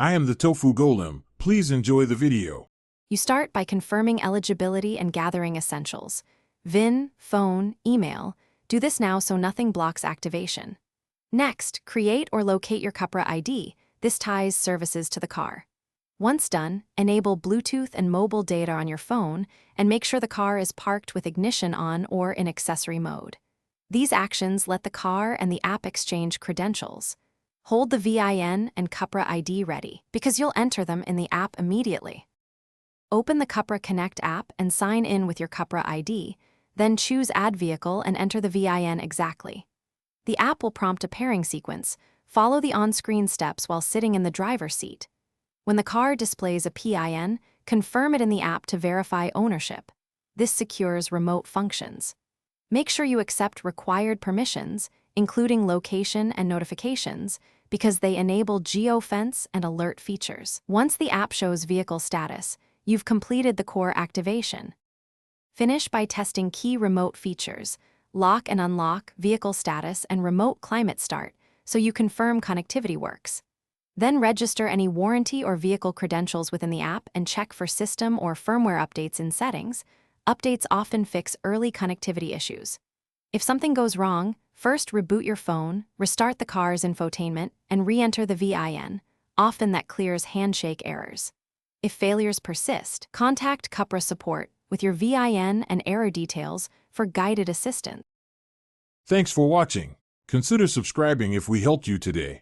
I am the Tofu Golem. Please enjoy the video. You start by confirming eligibility and gathering essentials. VIN, phone, email. Do this now so nothing blocks activation. Next, create or locate your Cupra ID. This ties services to the car. Once done, enable Bluetooth and mobile data on your phone and make sure the car is parked with ignition on or in accessory mode. These actions let the car and the app exchange credentials. Hold the VIN and Cupra ID ready because you'll enter them in the app immediately. Open the Cupra Connect app and sign in with your Cupra ID, then choose Add Vehicle and enter the VIN exactly. The app will prompt a pairing sequence. Follow the on-screen steps while sitting in the driver's seat. When the car displays a PIN, confirm it in the app to verify ownership. This secures remote functions. Make sure you accept required permissions, including location and notifications, because they enable geofence and alert features. Once the app shows vehicle status, you've completed the core activation. Finish by testing key remote features, lock and unlock, vehicle status, and remote climate start, so you confirm connectivity works. Then register any warranty or vehicle credentials within the app and check for system or firmware updates in settings. Updates often fix early connectivity issues. If something goes wrong, first reboot your phone, restart the car's infotainment, and re-enter the VIN. Often that clears handshake errors. If failures persist, contact Cupra support with your VIN and error details for guided assistance. Thanks for watching. Consider subscribing if we helped you today.